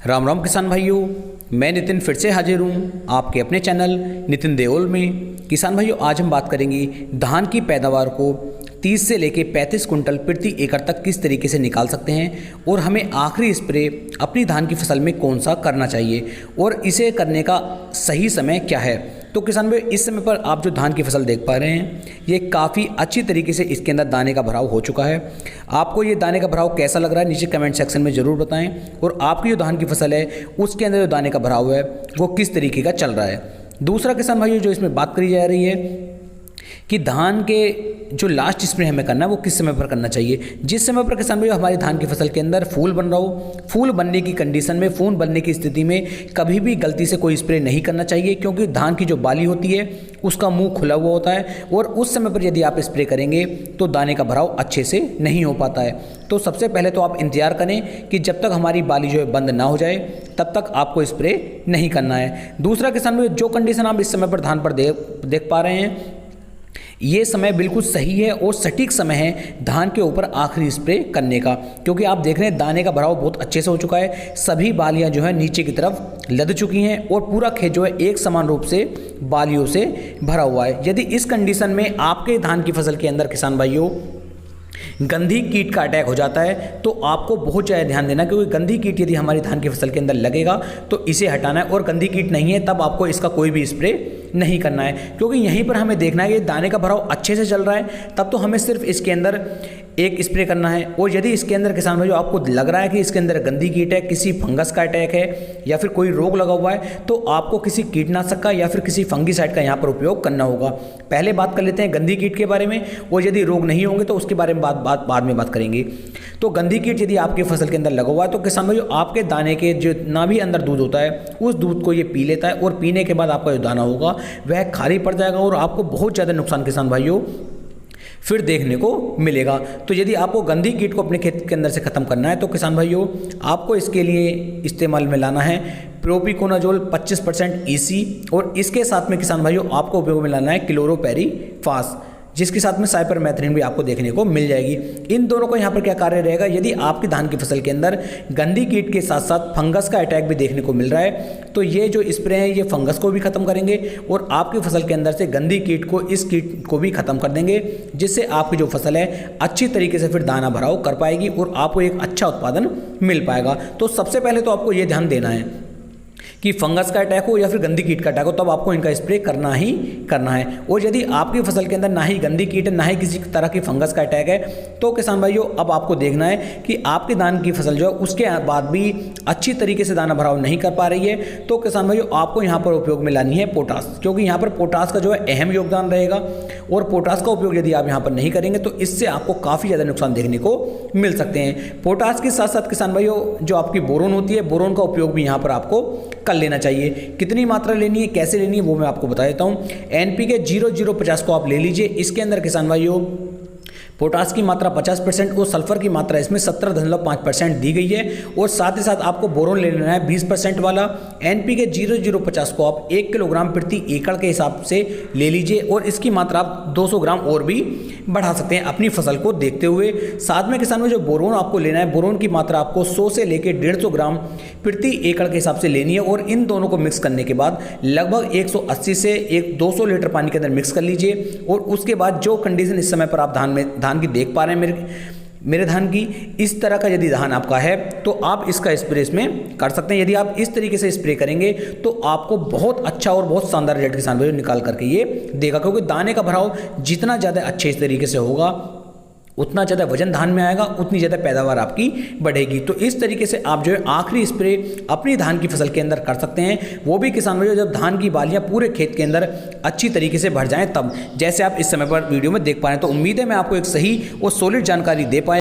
राम राम किसान भाइयों, मैं नितिन फिर से हाजिर हूँ आपके अपने चैनल नितिन देओल में। किसान भाइयों, आज हम बात करेंगे धान की पैदावार को 30 से लेकर 35 कुंटल प्रति एकड़ तक किस तरीके से निकाल सकते हैं और हमें आखिरी स्प्रे अपनी धान की फसल में कौन सा करना चाहिए और इसे करने का सही समय क्या है। तो किसान भाई, इस समय पर आप जो धान की फसल देख पा रहे हैं, ये काफ़ी अच्छी तरीके से इसके अंदर दाने का भराव हो चुका है। आपको ये दाने का भराव कैसा लग रहा है नीचे कमेंट सेक्शन में ज़रूर बताएं, और आपकी जो धान की फसल है उसके अंदर जो दाने का भराव है वो किस तरीके का चल रहा है। दूसरा किसान भाइयों, जो इसमें बात करी जा रही है कि धान के जो लास्ट स्प्रे हमें करना है वो किस समय पर करना चाहिए। जिस समय पर किसान भाइयों हमारी धान की फसल के अंदर फूल बन रहा हो, फूल बनने की कंडीशन में, फूल बनने की स्थिति में कभी भी गलती से कोई स्प्रे नहीं करना चाहिए, क्योंकि धान की जो बाली होती है उसका मुंह खुला हुआ होता है और उस समय पर यदि आप स्प्रे करेंगे तो दाने का भराव अच्छे से नहीं हो पाता है। तो सबसे पहले तो आप इंतजार करें कि जब तक हमारी बाली जो है बंद ना हो जाए तब तक आपको स्प्रे नहीं करना है। दूसरा किसान भाइयों, जो कंडीशन आप इस समय पर धान पर देख पा रहे हैं, ये समय बिल्कुल सही है और सटीक समय है धान के ऊपर आखिरी स्प्रे करने का, क्योंकि आप देख रहे हैं दाने का भराव बहुत अच्छे से हो चुका है। सभी बालियां जो है नीचे की तरफ लद चुकी हैं और पूरा खेत जो है एक समान रूप से बालियों से भरा हुआ है। यदि इस कंडीशन में आपके धान की फसल के अंदर किसान भाइयों गंधी कीट का अटैक हो जाता है तो आपको बहुत ज़्यादा ध्यान देना, क्योंकि गंधी कीट यदि हमारी धान की फसल के अंदर लगेगा तो इसे हटाना है, और गंधी कीट नहीं है तब आपको इसका कोई भी स्प्रे नहीं करना है, क्योंकि यहीं पर हमें देखना है कि दाने का भराव अच्छे से चल रहा है तब तो हमें सिर्फ इसके अंदर एक स्प्रे करना है। और यदि इसके अंदर किसान भाइयों आपको लग रहा है कि इसके अंदर गंदी कीट है, किसी फंगस का अटैक है या फिर कोई रोग लगा हुआ है, तो आपको किसी कीटनाशक का या फिर किसी फंगीसाइड का यहाँ पर उपयोग करना होगा। पहले बात कर लेते हैं गंदी कीट के बारे में, और यदि रोग नहीं होंगे तो उसके बारे में बाद में बात करेंगे। तो गंदी कीट यदि आपकी फसल के अंदर लगा हुआ है तो किसान भाइयों आपके दाने के जितना भी अंदर दूध होता है उस दूध को ये पी लेता है, और पीने के बाद आपका जो दाना होगा वह खाली पड़ जाएगा और आपको बहुत ज़्यादा नुकसान किसान भाइयों फिर देखने को मिलेगा। तो यदि आपको गंदी कीट को अपने खेत के अंदर से खत्म करना है तो किसान भाइयों आपको इसके लिए इस्तेमाल में लाना है प्रोपिकोनाजोल 25% EC, और इसके साथ में किसान भाइयों आपको उपयोग में लाना है क्लोरोपेरीफास, जिसके साथ में साइपरमेथ्रिन भी आपको देखने को मिल जाएगी। इन दोनों का यहाँ पर क्या कार्य रहेगा, यदि आपकी धान की फसल के अंदर गंदी कीट के साथ साथ फंगस का अटैक भी देखने को मिल रहा है तो ये जो स्प्रे हैं ये फंगस को भी खत्म करेंगे और आपकी फसल के अंदर से गंदी कीट को, इस कीट को भी खत्म कर देंगे, जिससे आपकी जो फसल है अच्छी तरीके से फिर दाना भराव कर पाएगी और आपको एक अच्छा उत्पादन मिल पाएगा। तो सबसे पहले तो आपको ये ध्यान देना है कि फंगस का अटैक हो या फिर गंदी कीट का अटैक हो तब आपको इनका स्प्रे करना ही करना है। और यदि आपकी फसल के अंदर ना ही गंदी कीट है ना ही किसी तरह की फंगस का अटैक है तो किसान भाइयों अब आपको देखना है कि आपकी धान की फसल जो है उसके बाद भी अच्छी तरीके से दाना भराव नहीं कर पा रही है, तो किसान भाइयों आपको यहाँ पर उपयोग में लानी है पोटास, क्योंकि यहाँ पर पोटास का जो है अहम योगदान रहेगा। और पोटास का उपयोग यदि आप यहाँ पर नहीं करेंगे तो इससे आपको काफ़ी ज़्यादा नुकसान देखने को मिल सकते हैं। पोटास के साथ साथ किसान भाइयों जो आपकी बोरोन होती है, बोरोन का उपयोग भी यहाँ पर आपको कर लेना चाहिए। कितनी मात्रा लेनी है, कैसे लेनी है, वो मैं आपको बता देता हूँ। NPK 0050 को आप ले लीजिए। इसके अंदर किसान भाइयों पोटास की मात्रा 50% और सल्फर की मात्रा इसमें 17.5% दी गई है, और साथ ही साथ आपको बोरोन ले लेना है 20% वाला। NPK 0050 को आप 1 किलोग्राम प्रति एकड़ के हिसाब से ले लीजिए, और इसकी मात्रा आप 200 ग्राम और भी बढ़ा सकते हैं अपनी फसल को देखते हुए। साथ में किसान में जो बोरोन आपको लेना है, बोरोन की मात्रा आपको 100 से लेकर 150 ग्राम प्रति एकड़ के हिसाब से लेनी है, और इन दोनों को मिक्स करने के बाद लगभग 180 से 200 लीटर पानी के अंदर मिक्स कर लीजिए। और उसके बाद जो कंडीशन इस समय पर आप धान की देख पा रहे हैं, मेरे धान की इस तरह का यदि धान आपका है तो आप इसका स्प्रे इसमें कर सकते हैं। यदि आप इस तरीके से स्प्रे करेंगे तो आपको बहुत अच्छा और बहुत शानदार रिजल्ट किसान भाइयों निकाल करके ये देगा, क्योंकि दाने का भराव जितना ज़्यादा अच्छे इस तरीके से होगा उतना ज़्यादा वजन धान में आएगा, उतनी ज़्यादा पैदावार आपकी बढ़ेगी। तो इस तरीके से आप जो है आखिरी स्प्रे अपनी धान की फसल के अंदर कर सकते हैं, वो भी किसान भाइयों जब धान की बालियां पूरे खेत के अंदर अच्छी तरीके से भर जाएं तब, जैसे आप इस समय पर वीडियो में देख पा रहे हैं। तो उम्मीद है मैं आपको एक सही और सॉलिड जानकारी दे पाए।